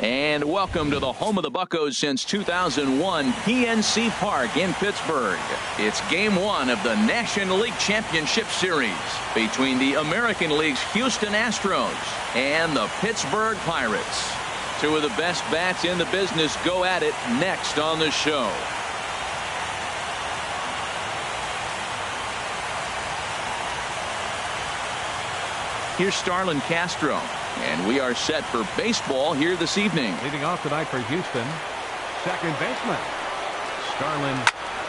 And welcome to the home of the Buccos since 2001, PNC Park in Pittsburgh. It's game one of the National League Championship Series between the American League's Houston Astros and the Pittsburgh Pirates. Two of the best bats in the business go at it next on the show. Here's Starlin Castro, and we are set for baseball here this evening. Leading off tonight for Houston, second baseman Starlin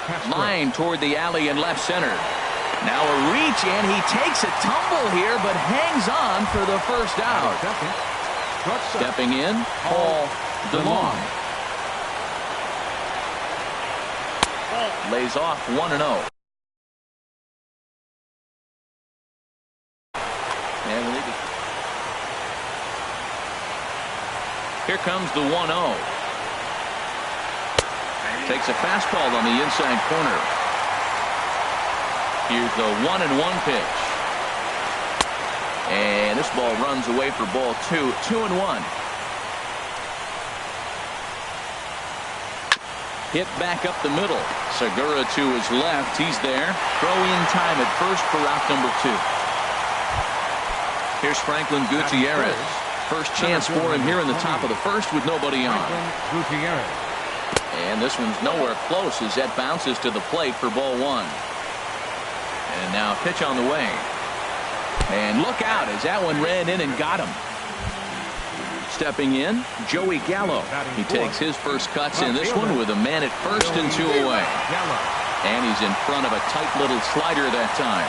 Castro. Line toward the alley in left center. Now a reach, and he takes a tumble here, but hangs on for the first out. Stepping in, Paul DeLong. Lays off 1-0. Here comes the 1-0. Takes a fastball on the inside corner. Here's the 1-1 pitch. And this ball runs away for ball 2. 2-1. Hit back up the middle. Segura to his left. He's there. Throw in time at first for out number 2. Here's Franklin Gutierrez. First chance for him here in the top of the first with nobody on. And this one's nowhere close as that bounces to the plate for ball 1. And now pitch on the way. And look out as that one ran in and got him. Stepping in, Joey Gallo. He takes his first cuts in this one with a man at first and 2 away. And he's in front of a tight little slider that time.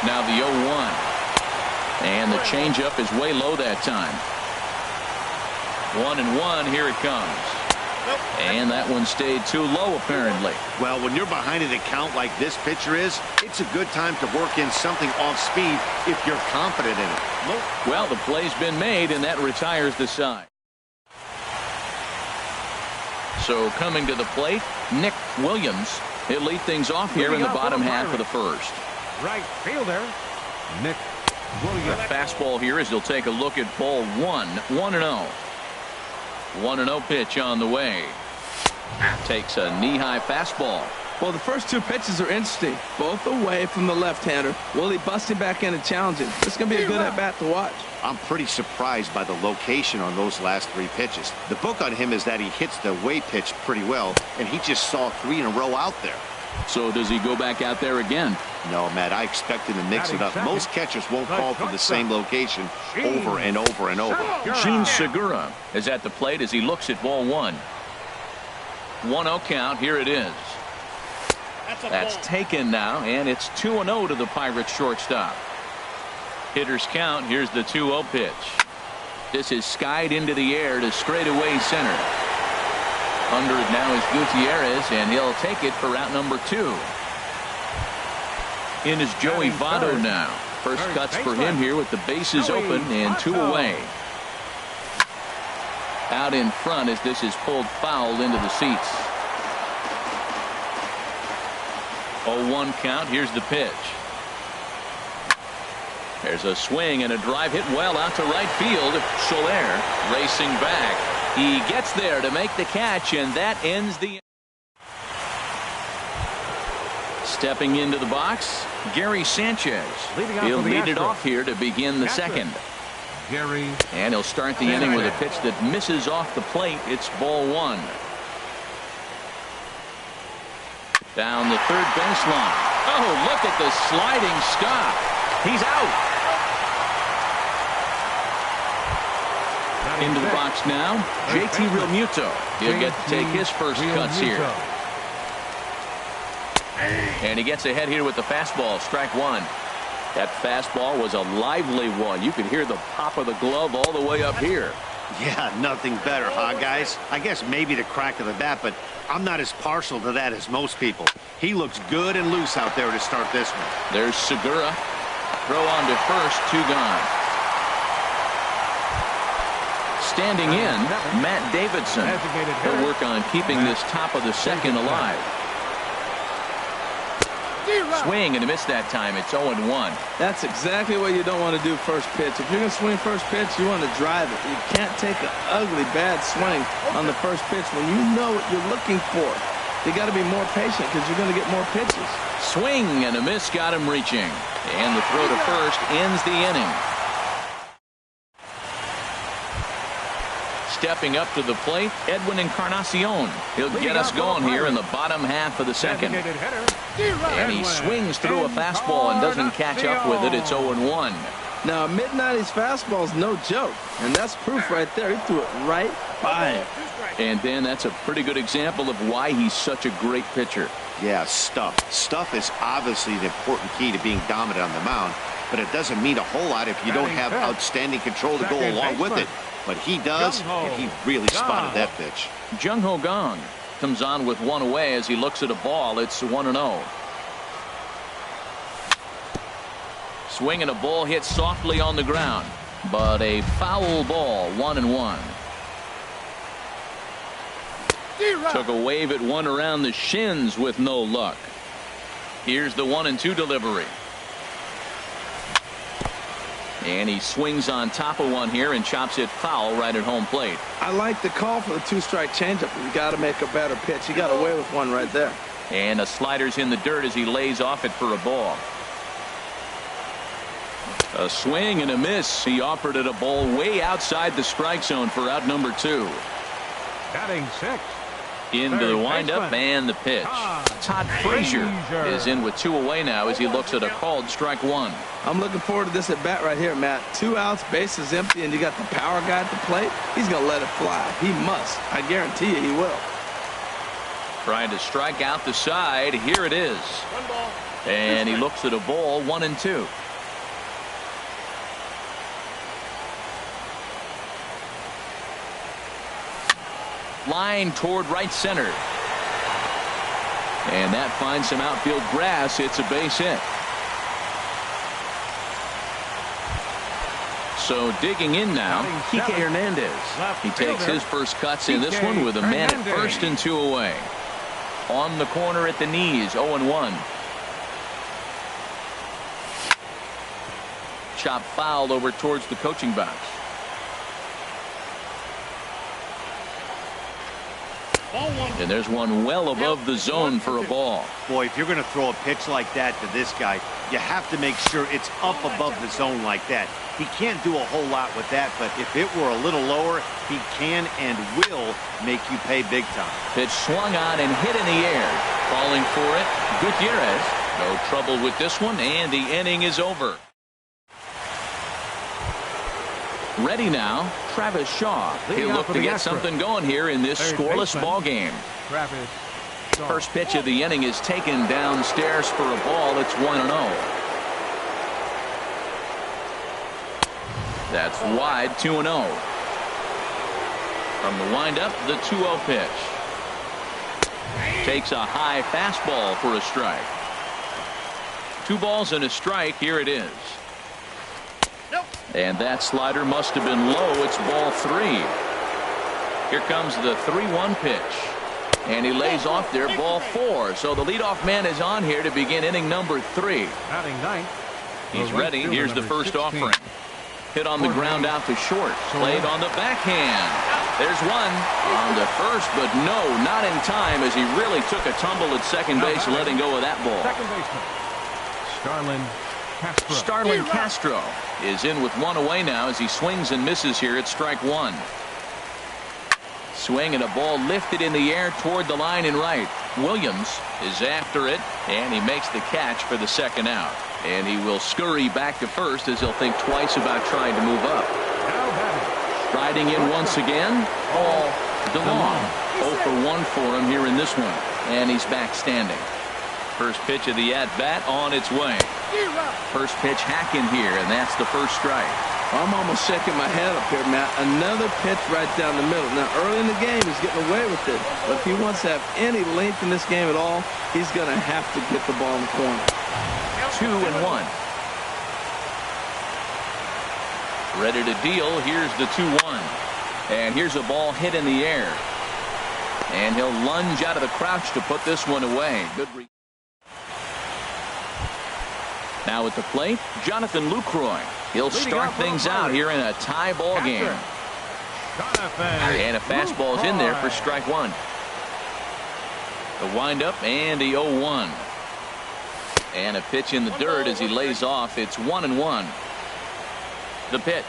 Now the 0-1. And the changeup is way low that time. 1-1, here it comes. And that one stayed too low, apparently. Well, when you're behind in a count like this pitcher is, it's a good time to work in something off speed if you're confident in it. Well, the play's been made, and that retires the side. So coming to the plate, Nick Williams. He'll lead things off here in the bottom half of the first. Right fielder, Nick Williams. The fastball here as he'll take a look at ball 1. 1-0. 1-0 pitch on the way. Takes a knee-high fastball. Well, the first 2 pitches are interesting. Both away from the left-hander. Willie busting back in and challenging. This is going to be a good at-bat to watch. I'm pretty surprised by the location on those last 3 pitches. The book on him is that he hits the way pitch pretty well, and he just saw 3 in a row out there. So does he go back out there again? No, Matt, I expect him to mix it up. Most catchers won't call for the same location over and over and over. Gene Segura is at the plate as he looks at ball 1. 1-0 count. Here it is. That's taken now, and it's 2-0 to the Pirates shortstop. Hitters count. Here's the 2-0 pitch. This is skied into the air to straightaway center. Under it now is Gutierrez, and he'll take it for out number 2. In is Joey Votto now. First cuts for him here with the bases open and 2 away. Out in front as this is pulled foul into the seats. 0-1 count. Here's the pitch. There's a swing and a drive hit well out to right field. Soler racing back. He gets there to make the catch, and that ends the. Stepping into the box, Gary Sanchez. He'll lead it off here to begin the second. Gary. And he'll start the inning with a pitch that misses off the plate. It's ball 1. Down the third baseline. Oh, look at the sliding stop. He's out. Into the box now, JT Realmuto. He'll get to take his first cuts here. And he gets ahead here with the fastball, strike 1. That fastball was a lively one. You could hear the pop of the glove all the way up here. Yeah, nothing better, huh, guys? I guess maybe the crack of the bat, but I'm not as partial to that as most people. He looks good and loose out there to start this one. There's Segura. Throw on to first, 2 gone. Standing in, Matt Davidson. He'll work on keeping this top of the second alive. Swing and a miss that time. It's 0-1. That's exactly what you don't want to do first pitch. If you're going to swing first pitch, you want to drive it. You can't take an ugly, bad swing on the first pitch when you know what you're looking for. You got to be more patient because you're going to get more pitches. Swing and a miss got him reaching. And the throw to first ends the inning. Stepping up to the plate, Edwin Encarnacion. He'll get us going here in the bottom half of the second. And he swings through a fastball and doesn't catch up with it. It's 0-1. Now, a mid-90s fastball is no joke, and that's proof right there. He threw it right by him. And then that's a pretty good example of why he's such a great pitcher. Yeah, stuff. Stuff is obviously the important key to being dominant on the mound, but it doesn't mean a whole lot if you don't have outstanding control to go along with it. But he does, and he really spotted that pitch. Jung-Ho Kang comes on with one away as he looks at a ball. It's 1-0. Swing and a ball hit softly on the ground, but a foul ball. 1-1. Took a wave at one around the shins with no luck. Here's the 1-2 delivery. And he swings on top of one here and chops it foul right at home plate. I like the call for the two-strike changeup. You got to make a better pitch. He got away with one right there. And a slider's in the dirt as he lays off it for a ball. A swing and a miss. He offered it a ball way outside the strike zone for out number 2. Batting 6. Into the windup and the pitch. Todd Frazier is in with 2 away now as he looks at a called strike 1. I'm looking forward to this at bat right here, Matt. 2 outs, bases empty, and you got the power guy at the plate. He's going to let it fly. He must. I guarantee you he will. Trying to strike out the side. Here it is. And he looks at a ball. 1-2. Line toward right center. And that finds some outfield grass. It's a base hit. So digging in now, Kike Hernandez. He takes his first cuts in this one with a man at first and 2 away. On the corner at the knees, 0-1. Chop foul over towards the coaching box. And there's one well above the zone for a ball. Boy, if you're going to throw a pitch like that to this guy, you have to make sure it's up above the zone like that. He can't do a whole lot with that, but if it were a little lower, he can and will make you pay big time. Pitch swung on and hit in the air. Calling for it, Gutierrez. No trouble with this one, and the inning is over. Ready now, Travis Shaw. He'll look to get something going here in this scoreless ball game. First pitch of the inning is taken downstairs for a ball. It's 1-0. That's wide, 2-0. From the windup, the 2-0 pitch. Takes a high fastball for a strike. 2 balls and a strike. Here it is. And that slider must have been low. It's ball 3. Here comes the 3-1 pitch. And he lays off there, ball 4. So the leadoff man is on here to begin inning number 3. He's ready. Here's the first offering. Hit on the ground out to short. Played on the backhand. There's one on the first, but no, not in time as he really took a tumble at second base, letting go of that ball. Starlin Castro is in with 1 away now as he swings and misses here at strike 1. Swing and a ball lifted in the air toward the line and right. Williams is after it, and he makes the catch for the second out. And he will scurry back to first as he'll think twice about trying to move up. Striding in once again, Paul DeLong. 0 for 1 for him here in this one. And he's back standing. First pitch of the at-bat on its way. First pitch hacking here, and that's the first strike. I'm almost shaking my head up here, Matt. Another pitch right down the middle. Now, early in the game, he's getting away with it. But if he wants to have any length in this game at all, he's going to have to get the ball in the corner. 2-1. Ready to deal. Here's the 2-1. And here's a ball hit in the air. And he'll lunge out of the crouch to put this one away. Good. Now at the plate, Jonathan Lucroy. He'll start things out here in a tie ball game. And a fastball's in there for strike one. The windup and the 0-1. And a pitch in the dirt as he lays off. It's 1-1. The pitch.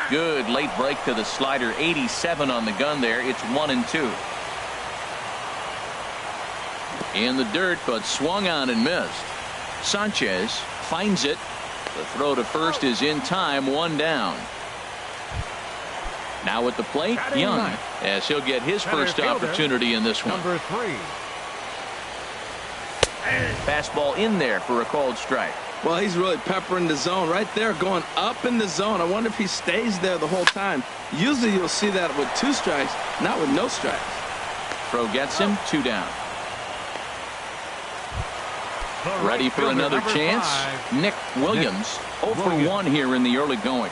Good late break to the slider. 87 on the gun there. It's 1-2. In the dirt, but swung on and missed. Sanchez finds it. The throw to first is in time. One down. Now at the plate, Young, as he'll get his first opportunity in this one. Number 3. Fastball in there for a called strike. Well, he's really peppering the zone right there, going up in the zone. I wonder if he stays there the whole time. Usually you'll see that with 2 strikes, not with no strikes. Throw gets him. 2 down. Ready for another chance. Nick Williams, 0 for 1 here in the early going.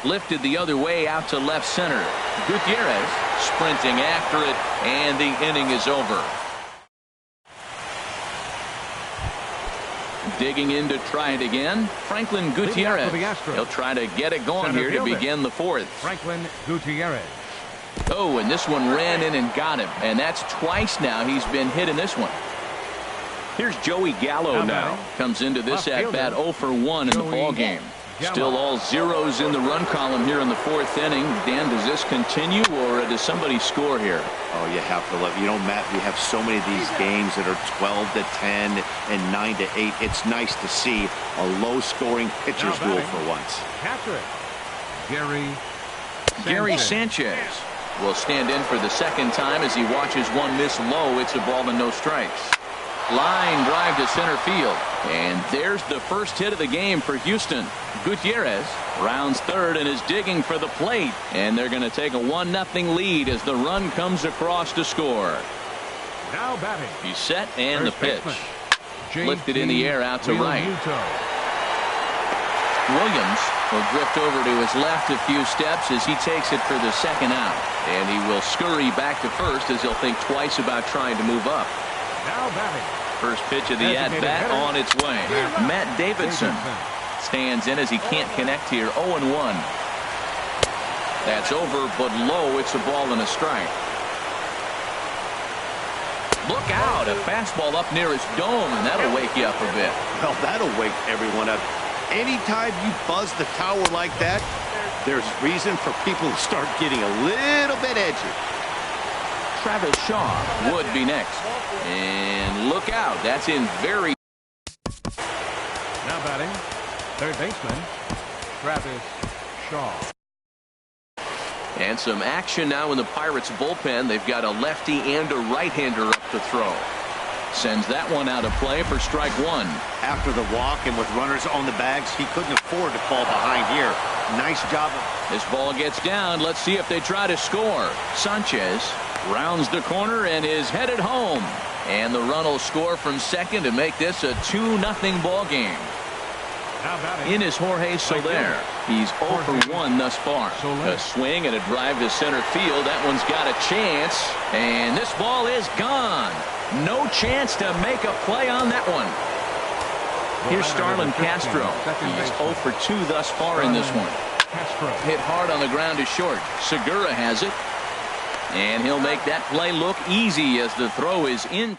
Lifted the other way out to left center. Gutierrez sprinting after it, and the inning is over. Digging in to try it again, Franklin Gutierrez. He'll try to get it going here to begin the 4th. Franklin Gutierrez. Oh, and this one ran in and got him, and that's twice now he's been hit in this one. Here's Joey Gallo now. Comes into this at-bat 0 for 1 in the ball game. Still all zeros in the run column here in the 4th inning. Dan, does this continue, or does somebody score here? Oh, you have to love. You know, Matt, we have so many of these games that are 12-10 and 9-8. It's nice to see a low-scoring pitcher's duel for once. Catcher it. Gary Sanchez will stand in for the second time as he watches one miss low. It's a ball and no strikes. Line drive to center field. And there's the first hit of the game for Houston. Gutierrez rounds third and is digging for the plate. And they're going to take a 1-0 lead as the run comes across to score. Now batting. He's set and the pitch. J. Lifted in the air out to right. Williams will drift over to his left a few steps as he takes it for the second out. And he will scurry back to first as he'll think twice about trying to move up. Now batting. First pitch of the at-bat on its way. Matt Davidson stands in as he can't connect here. 0-1. That's over, but low. It's a ball and a strike. Look out. A fastball up near his dome, and that'll wake you up a bit. Well, that'll wake everyone up. Anytime you buzz the tower like that, there's reason for people to start getting a little bit edgy. Travis Shaw would be next. And look out. That's in very... Now batting, third baseman, Travis Shaw. And some action now in the Pirates bullpen. They've got a lefty and a right-hander up to throw. Sends that one out of play for strike one. After the walk and with runners on the bags, he couldn't afford to fall behind here. Nice job. This ball gets down. Let's see if they try to score. Sanchez rounds the corner and is headed home. And the run will score from second to make this a 2-0 ball game. In is Jorge Soler. He's 0 for 1 thus far. A swing and a drive to center field. That one's got a chance. And this ball is gone. No chance to make a play on that one. Here's Starlin Castro. He's 0 for 2 thus far in this one. Hit hard on the ground to short. Segura has it. And he'll make that play look easy as the throw is in.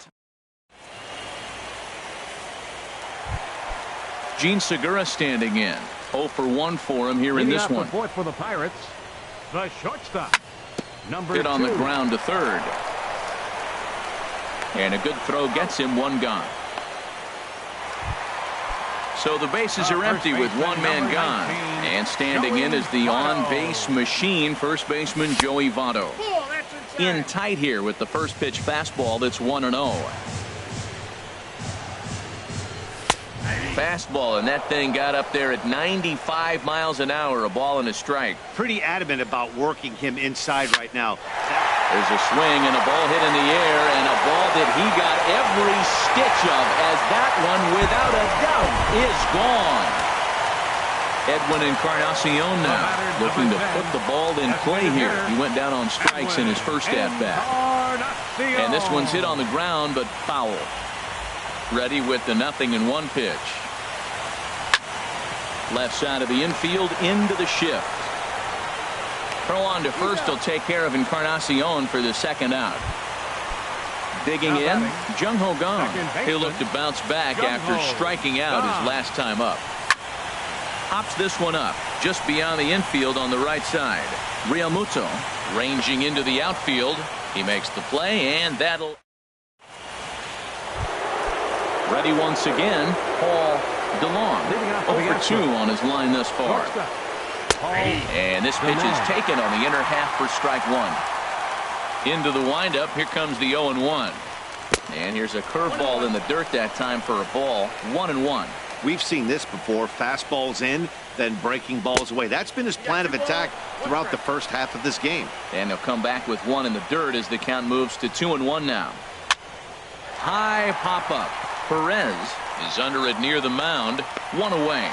Gene Segura standing in. 0 for 1 for him here in this one. For the Pirates, the shortstop, number 2. Hit on the ground to third. And a good throw gets him one gone. So the bases are empty with one man gone. And standing in is the on-base machine, first baseman Joey Votto. In tight here with the first pitch fastball that's 1-0. Fastball, and that thing got up there at 95 miles an hour, a ball and a strike. Pretty adamant about working him inside right now. There's a swing and a ball hit in the air, and a ball that he got every stitch of, as that one, without a doubt, is gone. Edwin Encarnacion now looking to put the ball in play here. He went down on strikes in his first at-bat. And this one's hit on the ground, but foul. Ready with the 0-1 pitch. Left side of the infield into the shift. Throw on to first will take care of Encarnacion for the second out. Digging in, Jung Ho Kang. He'll look to bounce back after striking out his last time up. Hops this one up just beyond the infield on the right side. Realmuto ranging into the outfield. He makes the play, and that'll. Ready once again, Paul DeLong. 0 for 2 on his line thus far. And this pitch is taken on the inner half for strike one. Into the windup, here comes the 0-1. And here's a curveball in the dirt that time for a ball. 1-1. We've seen this before. Fastballs in, then breaking balls away. That's been his plan of attack throughout the first half of this game. And he'll come back with one in the dirt as the count moves to 2-1 now. High pop-up. Perez is under it near the mound. One away.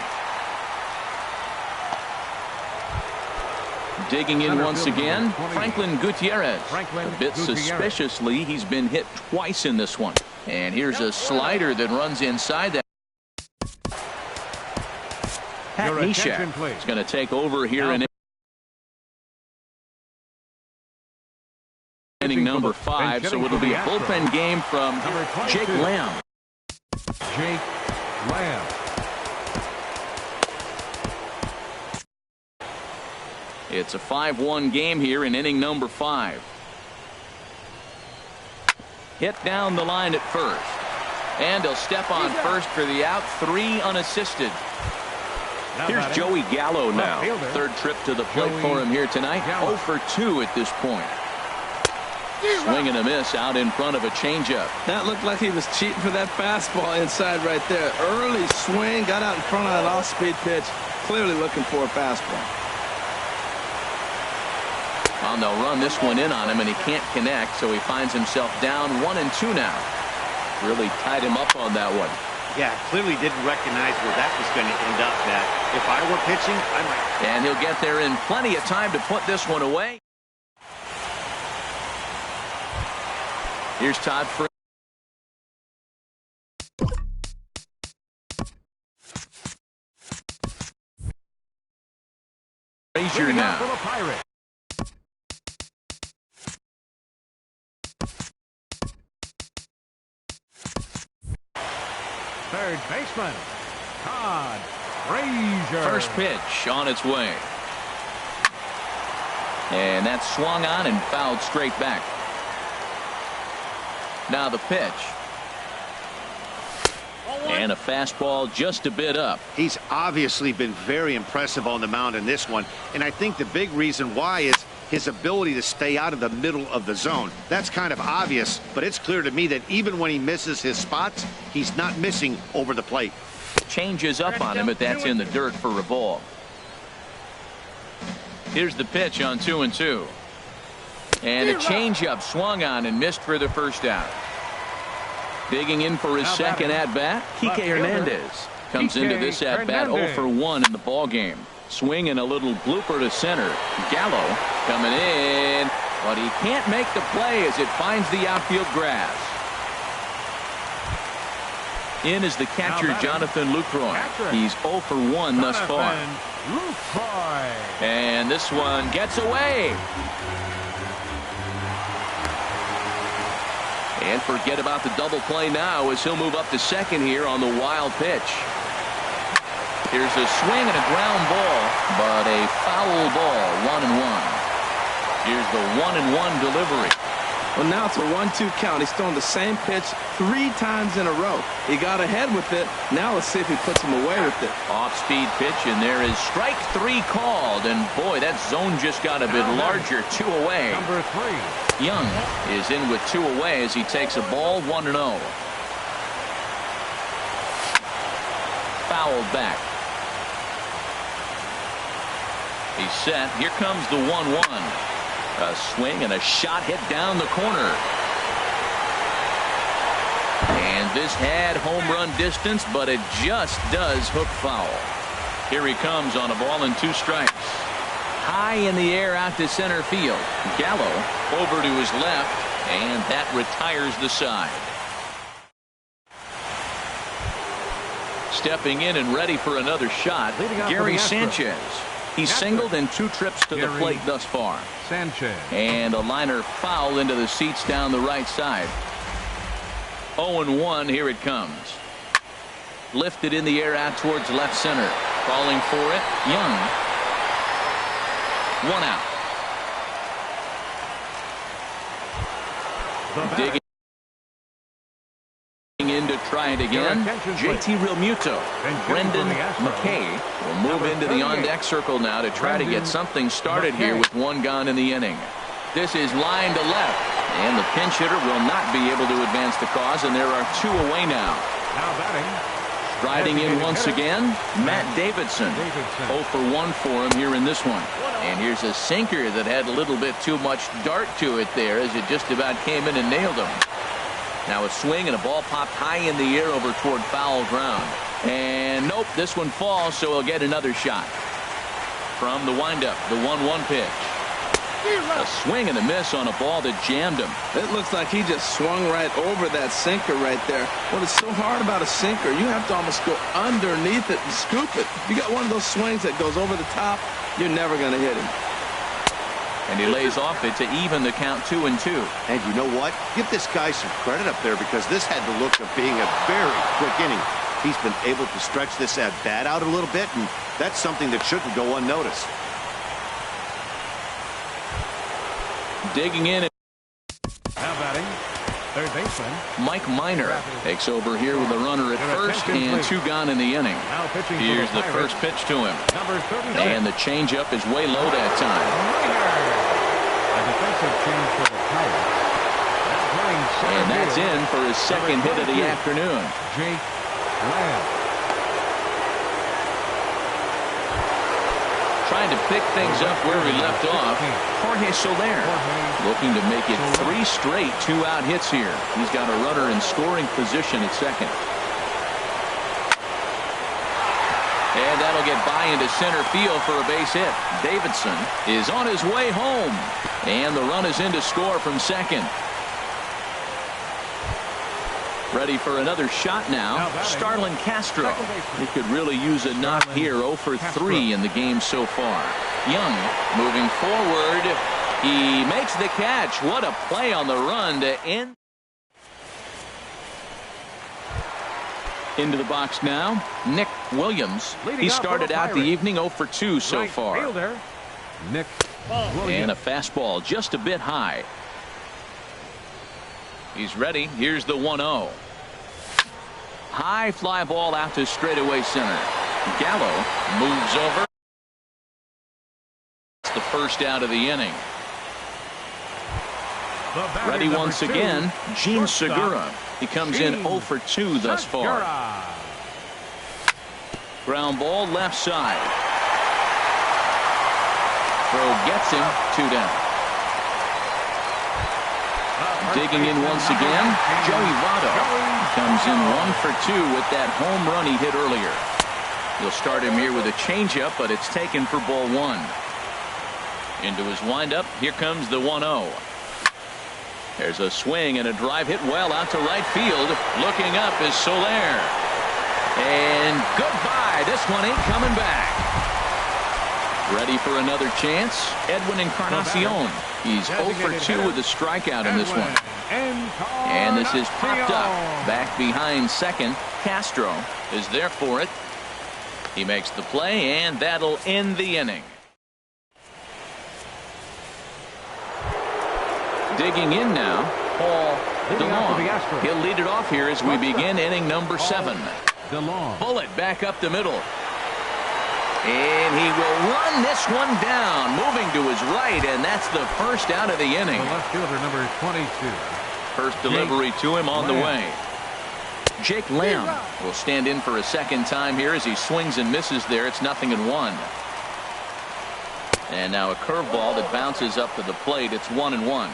Digging in once again, Franklin Gutierrez. A bit suspiciously, he's been hit twice in this one. And here's a slider that runs inside that. Pat Neshek is going to take over here in inning number 5, so it'll be a bullpen game from Jake Lamb. Jake Lamb. It's a 5-1 game here in inning number 5. Hit down the line at first. And he'll step on first for the out. 3 unassisted. Here's Joey Gallo now. Third trip to the plate for him here tonight. 0 for 2 at this point. Swing and a miss out in front of a changeup. That looked like he was cheating for that fastball inside right there. Early swing, got out in front of that off-speed pitch. Clearly looking for a fastball. Well, they'll run this one in on him, and he can't connect, so he finds himself down 1-2 now. Really tied him up on that one. Yeah, clearly didn't recognize where that was going to end up. That if I were pitching, I might. And he'll get there in plenty of time to put this one away. Here's Todd Frazier now. Third baseman, Todd Frazier. First pitch on its way. And that's swung on and fouled straight back. Now the pitch. And a fastball just a bit up. He's obviously been very impressive on the mound in this one. And I think the big reason why is his ability to stay out of the middle of the zone. That's kind of obvious, but it's clear to me that even when he misses his spots, he's not missing over the plate. Changes up on him, but that's in the dirt for a ball. Here's the pitch on 2-2. And a changeup swung on and missed for the first out. Digging in for his second at-bat, Kike Hernandez comes into this at-bat 0 for 1 in the ball game. Swing and a little blooper to center. Gallo coming in, but he can't make the play as it finds the outfield grass. In is the catcher, Jonathan Lucroy. He's 0 for 1 thus far. And this one gets away. And forget about the double play now as he'll move up to second here on the wild pitch. Here's a swing and a ground ball, but a foul ball. 1-1. Here's the 1-1 delivery. Well, now it's a 1-2 count. He's thrown the same pitch 3 times in a row. He got ahead with it. Now let's see if he puts him away with it. Off-speed pitch, and there is strike 3 called. And boy, that zone just got a bit larger. 2 away. Number 3. Young is in with 2 away as he takes a ball. 1-0. Fouled back. He's set. Here comes the 1-1. A swing and a shot hit down the corner. And this had home run distance, but it just does hook foul. Here he comes on a ball and 2 strikes. High in the air out to center field. Gallo over to his left, and that retires the side. Stepping in and ready for another shot, Gary Sanchez. He's singled in 2 trips to the plate thus far. Sanchez. And a liner foul into the seats down the right side. 0-1, here it comes. Lifted in the air out towards left center. Calling for it, Young. 1 out. Digging in to try it again. JT Realmuto. Brendan McKay will move into the on-deck circle now to try to get something started here with 1 gone in the inning. This is line to left, and the pinch hitter will not be able to advance the cause, and there are 2 away now. Now batting. Riding in once again, Matt Davidson. 0 for 1 for him here in this one. And here's a sinker that had a little bit too much dart to it there as it just about came in and nailed him. Now a swing and a ball popped high in the air over toward foul ground. And nope, this one falls, so he'll get another shot. From the windup, the 1-1 pitch. A swing and a miss on a ball that jammed him. It looks like he just swung right over that sinker right there. What is so hard about a sinker, you have to almost go underneath it and scoop it. If you got one of those swings that goes over the top, you're never going to hit him. And he lays off it to even the count 2-2. And you know what? Give this guy some credit up there, because this had the look of being a very quick inning. He's been able to stretch this at bat out a little bit, and that's something that shouldn't go unnoticed. Digging in. Now batting, third baseman. Mike Minor takes over here with a runner at first and 2 gone in the inning. Here's the first pitch to him. And the changeup is way low that time. A defensive change for the Pirates. And that's in for his 2nd hit of the afternoon. Jake Lamb. Trying to pick things up where we left off, Jorge Soler looking to make it 3 straight 2-out hits here. He's got a runner in scoring position at second. And that'll get by into center field for a base hit. Davidson is on his way home, and the run is in to score from second. Ready for another shot now, Starlin Castro. He could really use a knock here. 0 for 3 in the game so far. Young moving forward. He makes the catch. What a play on the run to end. Into the box now, Nick Williams. He started out the evening 0 for 2 so far. Nick Williams. And a fastball just a bit high. He's ready. Here's the 1-0. High fly ball out to straightaway center. Gallo moves over. It's the first out of the inning. Ready once again, Gene Segura. He comes in 0 for 2 thus far. Ground ball left side. Throw gets him 2 down. Digging in once again, Joey Votto comes in 1 for 2 with that home run he hit earlier. He'll start him here with a changeup, but it's taken for ball 1. Into his windup, here comes the 1-0. There's a swing and a drive hit well out to right field. Looking up is Soler. And goodbye. This one ain't coming back. Ready for another chance, Edwin Encarnacion. He's 0 for 2 with a strikeout in this one. And this is popped up. Back behind second. Castro is there for it. He makes the play, and that'll end the inning. Digging in now, Paul DeLong. He'll lead it off here as we begin inning number 7. Bullet back up the middle. And he will run this one down, moving to his right, and that's the first out of the inning. Left fielder number 22. First delivery to him on the way. Jake Lamb will stand in for a second time here as he swings and misses there. It's 0-1. And now a curveball that bounces up to the plate. It's 1-1.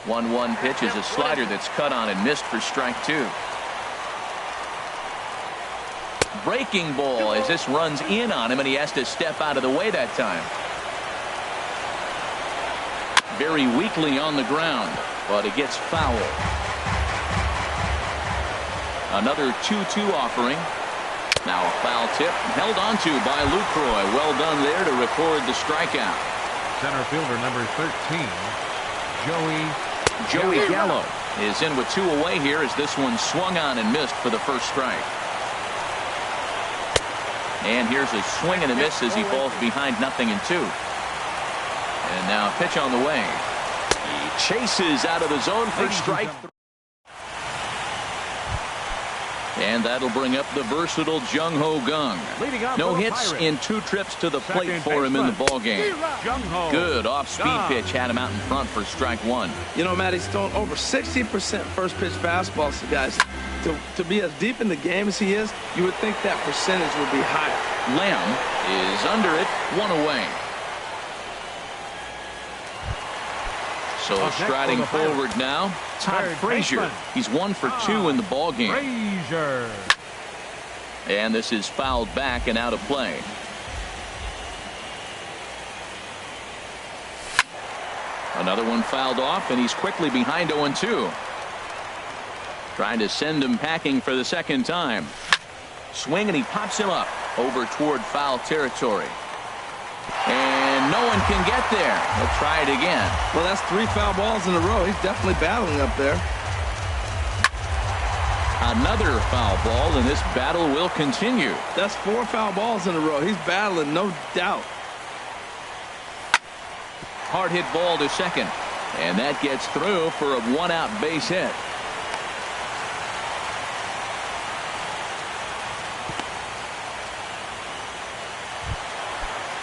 1-1 pitch is a slider that's cut on and missed for strike 2. breaking ball as this runs in on him, and he has to step out of the way that time. Very weakly on the ground, but it gets fouled. Another 2-2 offering. Now a foul tip held onto by Lucroy. Well done there to record the strikeout. Center fielder number 13, Joey Gallo is in with 2 away here as this one swung on and missed for the first strike. And here's a swing and a miss as he falls behind 0-2. And now a pitch on the way. He chases out of the zone for strike 3. And that'll bring up the versatile Jung-Ho Kang. No hits in 2 trips to the plate for him in the ballgame. Good off-speed pitch had him out in front for strike 1. You know, Matt, he's thrown over 60% first pitch fastballs to guys. To be as deep in the game as he is, you would think that percentage would be higher. Lamb is under it, 1 away. So striding forward now, Todd Frazier. He's 1 for 2 in the ballgame. And this is fouled back and out of play. Another one fouled off, and he's quickly behind 0-2. Trying to send him packing for the second time. Swing, and he pops him up over toward foul territory. And no one can get there. They'll try it again. Well, that's 3 foul balls in a row. He's definitely battling up there. Another foul ball, and this battle will continue. That's 4 foul balls in a row. He's battling, no doubt. Hard hit ball to second. And that gets through for a 1-out base hit.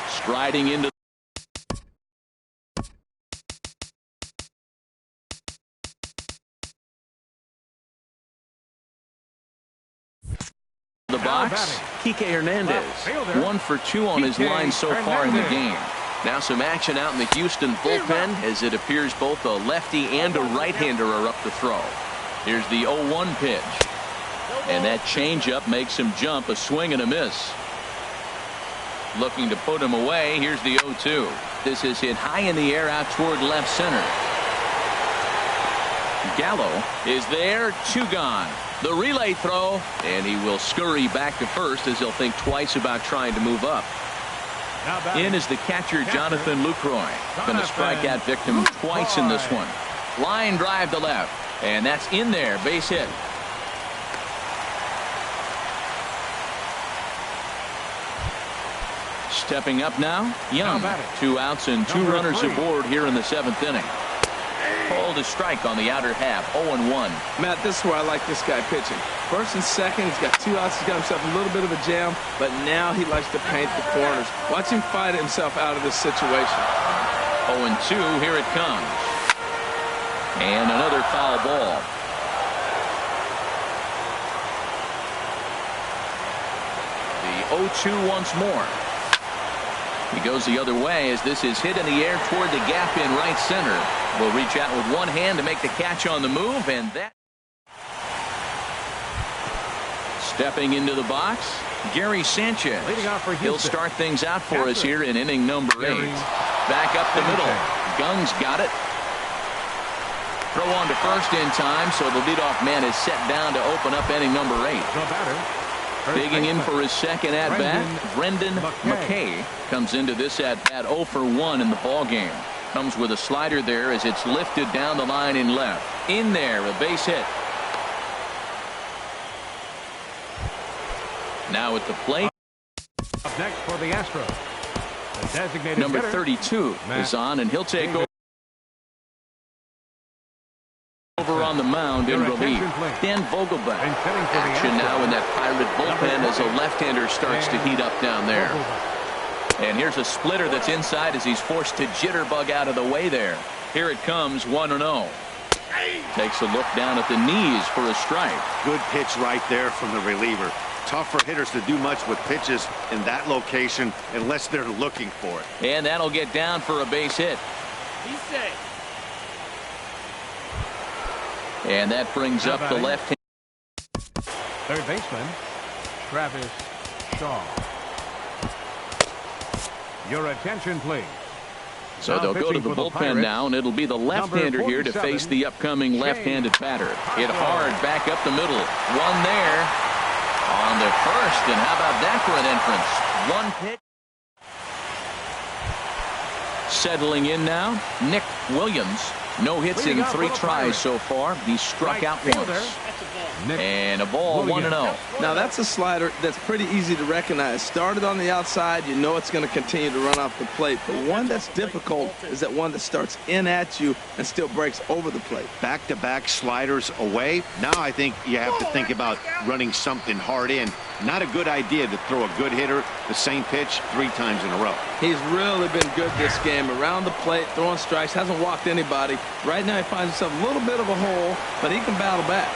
Striding into the box, Kike Hernandez. 1 for 2 on his line so far in the game. Now some action out in the Houston bullpen as it appears both a lefty and a right-hander are up to throw. Here's the 0-1 pitch. And that changeup makes him jump, a swing and a miss. Looking to put him away. Here's the 0-2. This is hit high in the air out toward left center. Gallo is there, 2 gone. The relay throw, and he will scurry back to first as he'll think twice about trying to move up. In is the catcher, Jonathan Lucroy. Been a strikeout victim twice in this one. Line drive to left, and that's in there, base hit. Stepping up now, Young. 2 outs and 2 runners aboard here in the 7th inning. Called a strike on the outer half, 0-1. Matt, this is where I like this guy pitching. First and second, he's got 2 outs. He's got himself a little bit of a jam, but now he likes to paint the corners. Watch him fight himself out of this situation. 0-2, here it comes. And another foul ball. The 0-2 once more. He goes the other way as this is hit in the air toward the gap in right center. Will reach out with one hand to make the catch on the move, and that. Stepping into the box, Gary Sanchez. He'll start things out for us here in inning number 8. Back up the middle. Kang's got it. Throw on to first in time, so the leadoff man is set down to open up inning number 8. Digging in for his second at-bat, Brendan McKay comes into this at-bat 0 for 1 in the ballgame. Comes with a slider there as it's lifted down the line in left. In there, a base hit. Now at the plate. Up next for the Astros, the designated number hitter, 32 is on, and he'll take over on the mound in relief. Dan Vogelbach. Action now in that Pirate bullpen as a left-hander starts to heat up down there. And here's a splitter that's inside as he's forced to jitterbug out of the way there. Here it comes, 1-0. Takes a look down at the knees for a strike. Good pitch right there from the reliever. Tough for hitters to do much with pitches in that location unless they're looking for it. And that'll get down for a base hit. He's safe. And that brings up the left hand. Third baseman, Travis walked off. Your attention, please. So they'll go to the bullpen now, and it'll be the left-hander here to face the upcoming left-handed batter. Hit hard back up the middle. One there on the first, and how about that for an entrance? One pitch. Settling in now, Nick Williams. No hits in 3 tries so far. He struck out once. And a ball, 1-0. Now that's a slider that's pretty easy to recognize. Started on the outside, you know it's going to continue to run off the plate. But one that's difficult is that one that starts in at you and still breaks over the plate. Back-to-back sliders away. Now I think you have to think about running something hard in. Not a good idea to throw a good hitter the same pitch 3 times in a row. He's really been good this game. Around the plate, throwing strikes, hasn't walked anybody. Right now he finds himself a little bit of a hole, but he can battle back.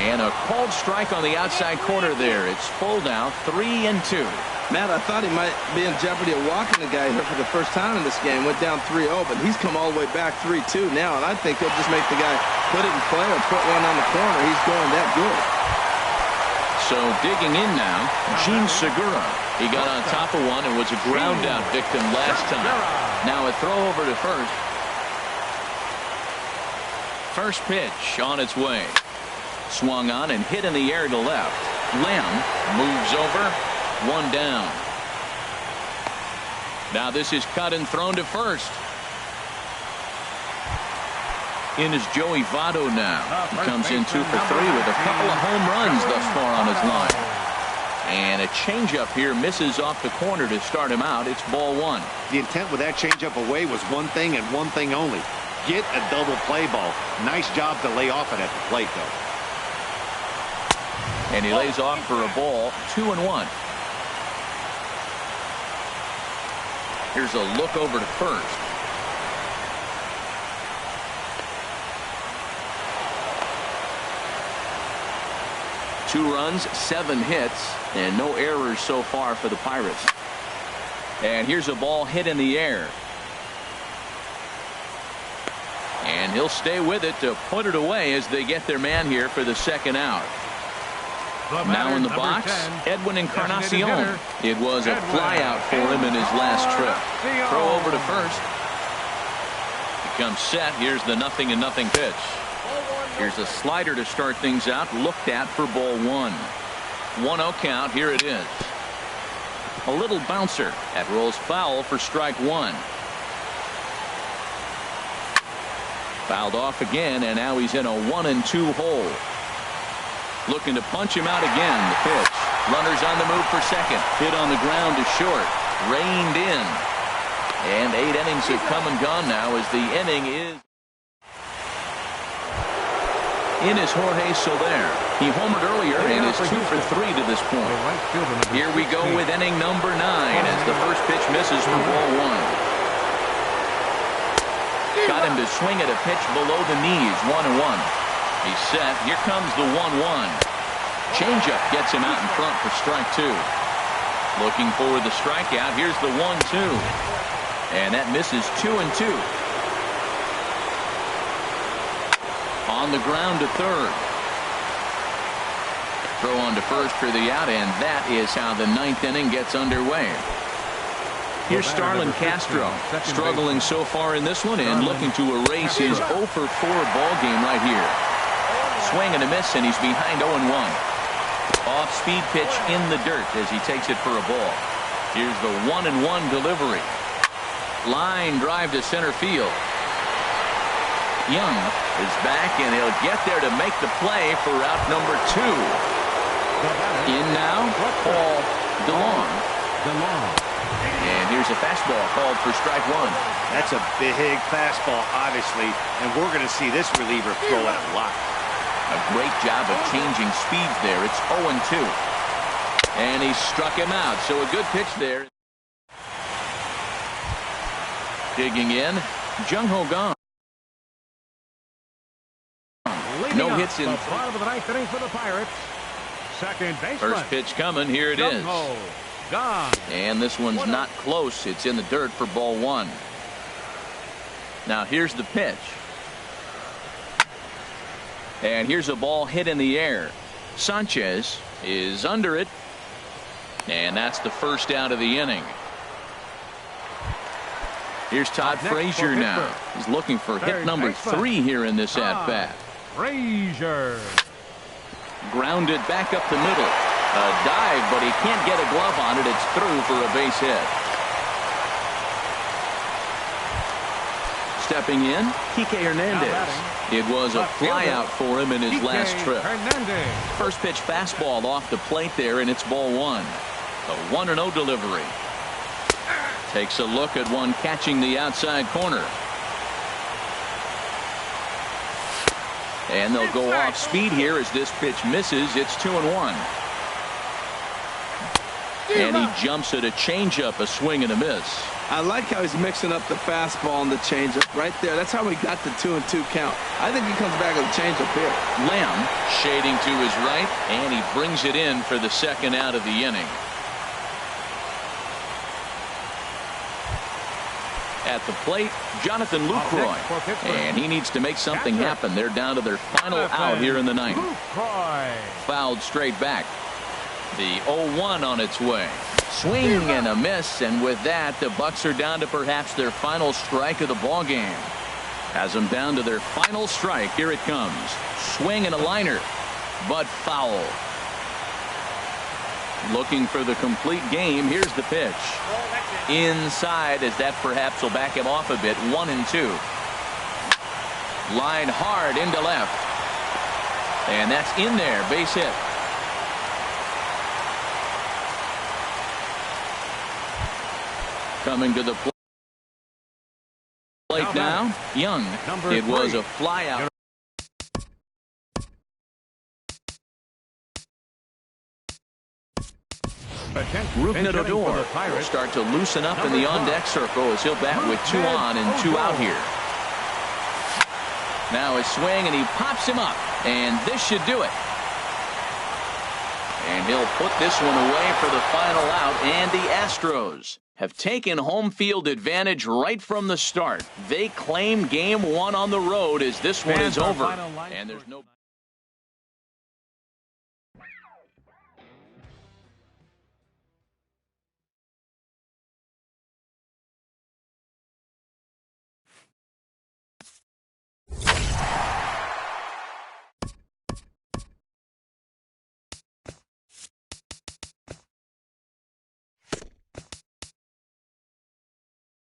And a called strike on the outside corner there. It's full now, 3-2. Matt, I thought he might be in jeopardy of walking the guy here for the first time in this game. Went down 3-0, but he's come all the way back 3-2 now, and I think he'll just make the guy put it in play or put one on the corner. He's going that good. So digging in now, Gene Segura. He got on top of one and was a ground out victim last time. Now a throw over to first. First pitch on its way. Swung on and hit in the air to left. Lamb moves over. 1 down. Now this is cut and thrown to first. In is Joey Votto now. He comes in 2 for 3 with a couple of home runs thus far on his line. And a changeup here misses off the corner to start him out. It's ball 1. The intent with that changeup away was one thing and one thing only. Get a double play ball. Nice job to lay off it at the plate, though. And he lays off for a ball, 2-1. Here's a look over to first. Two runs, 7 hits, and no errors so far for the Pirates. And here's a ball hit in the air. And he'll stay with it to put it away as they get their man here for the second out. Now in the box, Edwin Encarnacion. It was a flyout for him in his last trip. Throw over to first. Becomes set. Here's the 0-0 pitch. Here's a slider to start things out. Looked at for ball 1. 1-0 count. Here it is. A little bouncer. That rolls foul for strike 1. Fouled off again, and now he's in a 1-2 hole. Looking to punch him out again. The pitch. Runners on the move for second. Hit on the ground to short. Reined in. And 8 innings have come and gone now as the inning is. In is Jorge Soler. He homered earlier and is 2 for 3 to this point. Here we go with inning number 9 as the first pitch misses for ball 1. Got him to swing at a pitch below the knees. 1-1. He's set. Here comes the 1-1. Changeup gets him out in front for strike 2. Looking for the strikeout. Here's the 1-2. And that misses 2-2. On the ground to third. Throw on to first for the out, and that is how the 9th inning gets underway. Here's Starlin Castro, struggling so far in this one and looking to erase his 0 for 4 ball game right here. Swing and a miss, and he's behind 0-1. Off-speed pitch in the dirt as he takes it for a ball. Here's the 1-1 delivery. Line drive to center field. Young is back, and he'll get there to make the play for out number 2. In now, Paul DeLong. And here's a fastball called for strike 1. That's a big fastball, obviously, and we're going to see this reliever throw it a lot. A great job of changing speeds there. It's 0-2. And he struck him out, so a good pitch there. Digging in, Jung-Ho Kang. No hits in. The bottom of the 9th inning for the Pirates. Second baseman. First pitch coming. Here it is. Gone. And this one's not close. It's in the dirt for ball 1. Now here's the pitch. And here's a ball hit in the air. Sanchez is under it. And that's the first out of the inning. Here's Todd Frazier now. He's looking for hit number 3 here in this at-bat. Frazier. Grounded back up the middle. A dive, but he can't get a glove on it. It's through for a base hit. Stepping in, Kike Hernandez. It was a flyout for him in his last trip. First pitch fastball off the plate there, and it's ball 1. The 1-0 delivery. Takes a look at one catching the outside corner. And they'll go off speed here as this pitch misses. It's 2-1. And he jumps at a changeup, a swing and a miss. I like how he's mixing up the fastball and the changeup right there. That's how he got the 2-2 count. I think he comes back with a changeup here. Lamb shading to his right, and he brings it in for the second out of the inning. At the plate, Jonathan Lucroy, and he needs to make something happen. They're down to their final out here in the ninth. Fouled straight back. The 0-1 on its way. Swing and a miss, and with that, the Bucks are down to perhaps their final strike of the ball game. Has them down to their final strike. Here it comes. Swing and a liner, but foul. Looking for the complete game. Here's the pitch. Inside, as that perhaps will back him off a bit. 1-2. Line hard into left. And that's in there. Base hit. Coming to the plate now, Young. It was a flyout. Rougned Odor will start to loosen up in the on-deck circle as he'll bat with 2 on and 2 out here. Now his swing, and he pops him up, and this should do it. And he'll put this one away for the final out, and the Astros have taken home field advantage right from the start. They claim game 1 on the road as this one is over, and there's no